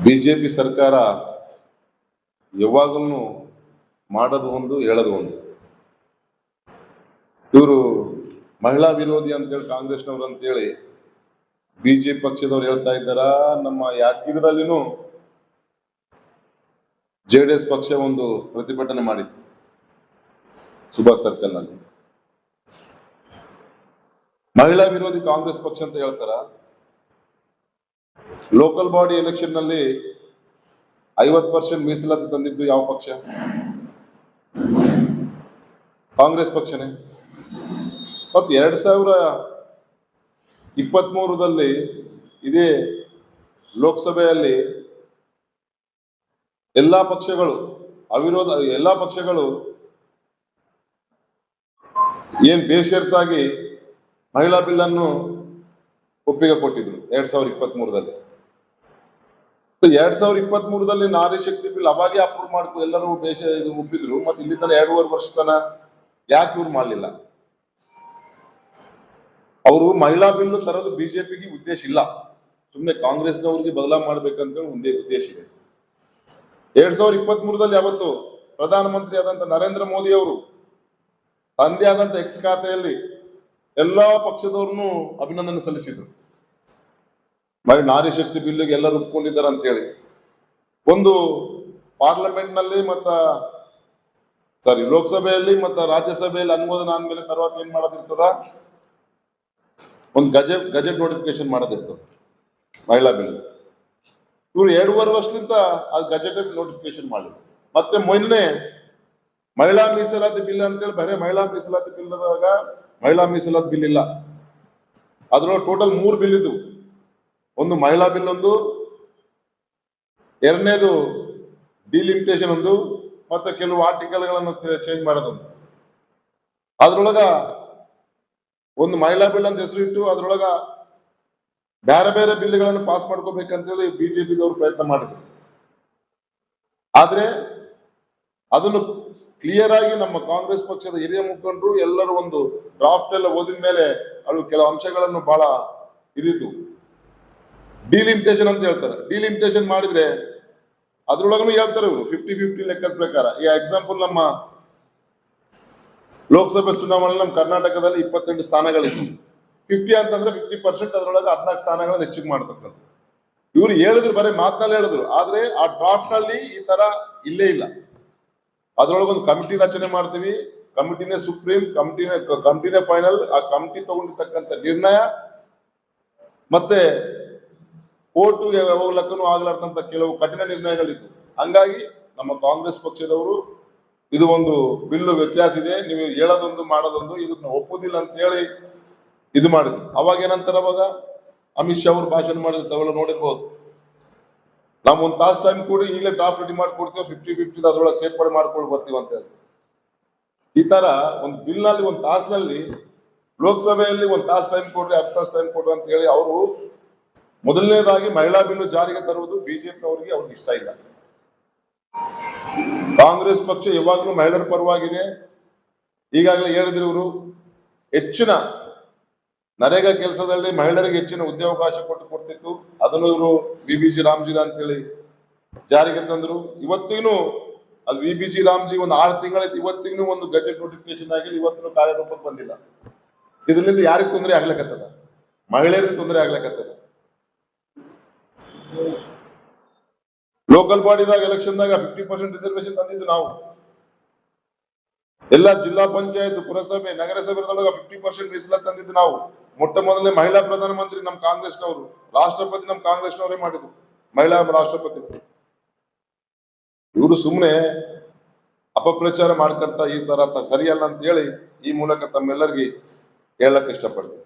BJP ಸರ್ಕಾರ ಯಾವಾಗಲೂ ಮಾಡೋದು ಒಂದು ಹೇಳೋದು ಒಂದು. ಇವರು ಮಹಿಳಾ ವಿರೋಧಿ ಅಂತೇಳಿ ಕಾಂಗ್ರೆಸ್ನವ್ರು ಅಂತೇಳಿ ಬಿಜೆಪಿ ಪಕ್ಷದವ್ರು ಹೇಳ್ತಾ ಇದ್ದಾರ. ನಮ್ಮ ಯಾದಗಿರಿದಲ್ಲಿನೂ JDS ಪಕ್ಷ ಒಂದು ಪ್ರತಿಭಟನೆ ಮಾಡಿತ್ತು ಸುಭಾಷ್ ಸರ್ಕಲ್ ನಲ್ಲಿ. ಮಹಿಳಾ ವಿರೋಧಿ ಕಾಂಗ್ರೆಸ್ ಪಕ್ಷ ಅಂತ ಹೇಳ್ತಾರ. ಲೋಕಲ್ ಬಾಡಿ ಎಲೆಕ್ಷನ್ ನಲ್ಲಿ 50% ಮೀಸಲಾತಿ ತಂದಿದ್ದು ಯಾವ ಪಕ್ಷ? ಕಾಂಗ್ರೆಸ್ ಪಕ್ಷನೇ. ಮತ್ತು 2023ರಲ್ಲಿ ಇದೇ ಲೋಕಸಭೆಯಲ್ಲಿ ಎಲ್ಲಾ ಪಕ್ಷಗಳು ಅವಿರೋಧ ಎಲ್ಲಾ ಪಕ್ಷಗಳು ಏನ್ ಬೇಷರತ್ತಾಗಿ ಮಹಿಳಾ ಬಿಲ್ ಅನ್ನು ಒಪ್ಪಿಗೆ ಕೊಟ್ಟಿದ್ರು 2023ರಲ್ಲಿ. 2023ರಲ್ಲಿ ನಾರಿ ಶಕ್ತಿ ಬಿಲ್ ಅವಾಗೇ ಅಪ್ರೂವ್ ಮಾಡ್ಕೊ ಎಲ್ಲರೂ ಇದು ಒಪ್ಪಿದ್ರು. ಮತ್ತೆ ಇಲ್ಲಿ ತನ 2.5 ವರ್ಷ ತನ ಯಾಕೆ ಇವ್ರು ಮಾಡಲಿಲ್ಲ? ಅವರು ಮಹಿಳಾ ಬಿಲ್ ತರೋದು ಬಿಜೆಪಿಗೆ ಉದ್ದೇಶ ಇಲ್ಲ, ಸುಮ್ಮನೆ ಕಾಂಗ್ರೆಸ್ನವ್ರಿಗೆ ಬದಲಾವಣೆ ಮಾಡ್ಬೇಕಂತ ಒಂದೇ ಉದ್ದೇಶ ಇದೆ. 2023ರಲ್ಲಿ ಅವತ್ತು ಪ್ರಧಾನಮಂತ್ರಿ ಆದಂತ ನರೇಂದ್ರ ಮೋದಿ ಅವರು ತಂದೆ ಆದಂತ ಎಕ್ಸ್ ಖಾತೆಯಲ್ಲಿ ಎಲ್ಲಾ ಪಕ್ಷದವ್ರನ್ನು ಅಭಿನಂದನೆ ಸಲ್ಲಿಸಿದ್ರು. ನಾರಿ ಶಕ್ತಿ ಬಿಲ್ಗೆ ಎಲ್ಲರೂ ಒಪ್ಕೊಂಡಿದ್ದಾರೆ ಅಂತ ಹೇಳಿ. ಒಂದು ಪಾರ್ಲಿಮೆಂಟ್ ನಲ್ಲಿ ಲೋಕಸಭೆಯಲ್ಲಿ ಮತ್ತು ರಾಜ್ಯಸಭೆಯಲ್ಲಿ ಅನುಮೋದನೆ ಆದ್ಮೇಲೆ తర్వాత ಏನ್ ಮಾಡೋದಿರ್ತದ? ಒಂದು ಗಜೆಟ್ ನೋಟಿಫಿಕೇಶನ್ ಮಾಡೋದಿರ್ತದೆ ಮಹಿಳಾ ಬಿಲ್. ಇವ್ರು 2.5 ವರ್ಷದಿಂದ ಆ ಗಜೆಟ್ ನೋಟಿಫಿಕೇಶನ್ ಮಾಡಿದ್ರು. ಮತ್ತೆ ಮೊನ್ನೆ ಮಹಿಳಾ ಮೀಸಲಾತಿ ಬಿಲ್ ಅಂತೇಳಿ ಬರೀ ಮಹಿಳಾ ಮೀಸಲಾತಿ ಬಿಲ್ದಾಗ ಮಹಿಳಾ ಮೀಸಲಾತಿ ಬಿಲ್ ಇಲ್ಲ, ಅದ್ರೊಳಗೆ ಟೋಟಲ್ 3 ಬಿಲ್ ಇದ್ದು. ಒಂದು ಮಹಿಳಾ ಬಿಲ್, ಒಂದು ಎರಡನೇದು ಡಿಲಿಮಿಟೇಷನ್ ಒಂದು, ಮತ್ತೆ ಕೆಲವು ಆರ್ಟಿಕಲ್ಗಳನ್ನು ಚೇಂಜ್ ಮಾಡೋದೊಂದು. ಅದ್ರೊಳಗ ಒಂದು ಮಹಿಳಾ ಬಿಲ್ ಅಂತ ಹೆಸರಿಟ್ಟು ಅದ್ರೊಳಗ ಬೇರೆ ಬೇರೆ ಬಿಲ್ಗಳನ್ನು ಪಾಸ್ ಮಾಡ್ಕೋಬೇಕಂತೇಳಿ ಬಿಜೆಪಿದವರು ಪ್ರಯತ್ನ ಮಾಡಿದ್ರು. ಆದ್ರೆ ಅದನ್ನು ಕ್ಲಿಯರ್ ಆಗಿ ನಮ್ಮ ಕಾಂಗ್ರೆಸ್ ಪಕ್ಷದ ಹಿರಿಯ ಮುಖಂಡರು ಎಲ್ಲರೂ ಒಂದು ಡ್ರಾಫ್ಟ್ ಎಲ್ಲ ಓದಿದ ಮೇಲೆ ಅದು ಕೆಲವು ಅಂಶಗಳನ್ನು ಬಹಳ ಇದಿತ್ತು. ಡಿಲಿಮಿಟೇಷನ್ ಅಂತ ಹೇಳ್ತಾರೆ. ಡಿಲಿಮಿಟೇಷನ್ ಮಾಡಿದ್ರೆ ಅದ್ರೊಳಗೂ ಹೇಳ್ತಾರೆ ಇವರು 50-50 ಲೆಕ್ಕದ ಪ್ರಕಾರ. ಈ ಎಕ್ಸಾಂಪಲ್ ನಮ್ಮ ಲೋಕಸಭೆ ಚುನಾವಣೆ ನಮ್ಮ ಕರ್ನಾಟಕದಲ್ಲಿ 28 ಸ್ಥಾನಗಳಿತ್ತು. 50 ಅಂತಂದ್ರೆ 50% ಅದರೊಳಗೆ 14 ಸ್ಥಾನಗಳನ್ನು ಹೆಚ್ಚಿಗೆ ಮಾಡ್ತಕ್ಕಂಥ. ಇವ್ರು ಹೇಳಿದ್ರು, ಬರೀ ಮಾತನಲ್ಲಿ ಹೇಳಿದ್ರು, ಆದ್ರೆ ಆ ಡ್ರಾಫ್ಟ್ ನಲ್ಲಿ ಈ ತರ ಇಲ್ಲೇ ಇಲ್ಲ. ಅದ್ರೊಳಗೊಂದು ಕಮಿಟಿ ರಚನೆ ಮಾಡ್ತೀವಿ, ಕಮಿಟಿನೇ ಸುಪ್ರೀಂ, ಕಮಿಟಿನೇ ಫೈನಲ್. ಆ ಕಮಿಟಿ ತಗೊಂಡಿರ್ತಕ್ಕಂಥ ನಿರ್ಣಯ ಮತ್ತೆ ಕೋರ್ಟ್ಗೆ ಹೋಗ್ಲಕ್ಕೂ ಆಗ್ಲಾರ್ದಂತ ಕೆಲವು ಕಠಿಣ ನಿರ್ಣಯಗಳಿತ್ತು. ಹಂಗಾಗಿ ನಮ್ಮ ಕಾಂಗ್ರೆಸ್ ಪಕ್ಷದವರು ಇದು ಒಂದು ಬಿಲ್ಲು ವ್ಯತ್ಯಾಸ ಇದೆ, ನೀವು ಹೇಳೋದೊಂದು ಮಾಡೋದೊಂದು, ಇದನ್ನ ಒಪ್ಪುದಿಲ್ಲ ಅಂತ ಹೇಳಿ ಇದು ಮಾಡಿದ್ರು. ಅವಾಗ ಏನಂತಾರ, ಅವಾಗ ಅಮಿತ್ ಶಾ ಅವರು ಭಾಷಣ ಮಾಡಿದ್ರು, ತಾವೆಲ್ಲ ನೋಡಿರ್ಬೋದು. ನಾವು 1 ತಾಸು ಟೈಮ್ ಕೊಡಿ, ಈಗಲೇ ಡ್ರಾಫ್ಟ್ ರೆಡಿ ಮಾಡ್ಕೊಡ್ತೀವಿ, 50-50 ಅದ್ರೊಳಗೆ ಸೇರ್ಪಡೆ ಮಾಡ್ಕೊಂಡು ಬರ್ತೀವಿ ಅಂತ ಹೇಳಿ. ಈ ತರ ಒಂದು ಬಿಲ್ ನಲ್ಲಿ 1 ತಾಸಿನಲ್ಲಿ, ಲೋಕಸಭೆಯಲ್ಲಿ 1 ತಾಸು ಟೈಮ್ ಕೊಡ್ರಿ, 2 ತಾಸು ಟೈಮ್ ಕೊಡ್ರಿ ಅಂತ ಹೇಳಿ ಅವರು ಮೊದಲನೇದಾಗಿ ಮಹಿಳಾ ಬಿಲ್ಲು ಜಾರಿಗೆ ತರುವುದು ಬಿಜೆಪಿಯವರಿಗೆ ಅವ್ರಿಗೆ ಇಷ್ಟ ಇಲ್ಲ. ಕಾಂಗ್ರೆಸ್ ಪಕ್ಷ ಯಾವಾಗಲೂ ಮಹಿಳೆಯರ ಪರವಾಗಿದೆ. ಈಗಾಗಲೇ ಹೇಳಿದ್ರು ಇವರು, ಹೆಚ್ಚಿನ ನರೇಗಾ ಕೆಲಸದಲ್ಲಿ ಮಹಿಳೆಯರಿಗೆ ಹೆಚ್ಚಿನ ಉದ್ಯೋಗಾವಕಾಶ ಕೊಡ್ತಿತ್ತು. ಅದನ್ನು ಇವರು VBG ರಾಮ್ಜಿ ಅಂತೇಳಿ ಜಾರಿಗೆ ತಂದ್ರು. ಇವತ್ತಿಗೂ ಅದು VBG ರಾಮ್ಜಿ ಒಂದು 6 ತಿಂಗಳಾಯ್ತು, ಇವತ್ತಿಗೂ ಒಂದು ಗಜೆಟ್ ನೋಟಿಫಿಕೇಶನ್ ಆಗಿಲ್ಲ, ಇವತ್ತಿನ ಕಾರ್ಯರೂಪಕ್ಕೆ ಬಂದಿಲ್ಲ. ಇದರಿಂದ ಯಾರಿಗೆ ತೊಂದರೆ ಆಗ್ಲಿಕ್ಕತ್ತದ? ಮಹಿಳೆಯರಿಗೆ ತೊಂದರೆ ಆಗ್ಲಿಕ್ಕತ್ತದ. ಲೋಕಲ್ ಬಾಡಿದಾಗ ಎಲೆಕ್ಷನ್ದಾಗ 50% ರಿಸರ್ವೇಶನ್ ತಂದಿದ್ದು ನಾವು. ಎಲ್ಲ ಜಿಲ್ಲಾ ಪಂಚಾಯತ್, ಪುರಸಭೆ, ನಗರಸಭೆದೊಳಗ 50% ಮೀಸಲಾತಿ ತಂದಿದ್ದು ನಾವು. ಮೊಟ್ಟ ಮೊದಲನೇ ಮಹಿಳಾ ಪ್ರಧಾನಮಂತ್ರಿ ನಮ್ಮ ಕಾಂಗ್ರೆಸ್ನವರು, ರಾಷ್ಟ್ರಪತಿ ನಮ್ಮ ಕಾಂಗ್ರೆಸ್ನವರೇ ಮಾಡಿದ್ರು, ಮಹಿಳಾ ರಾಷ್ಟ್ರಪತಿ. ಇವರು ಸುಮ್ಮನೆ ಅಪಪ್ರಚಾರ ಮಾಡ್ಕಂತ ಈ ತರ ಸರಿಯಲ್ಲ ಅಂತ ಹೇಳಿ ಈ ಮೂಲಕ ತಮ್ಮೆಲ್ಲರಿಗೆ ಹೇಳಕ್ ಇಷ್ಟಪಡ್ತೀನಿ.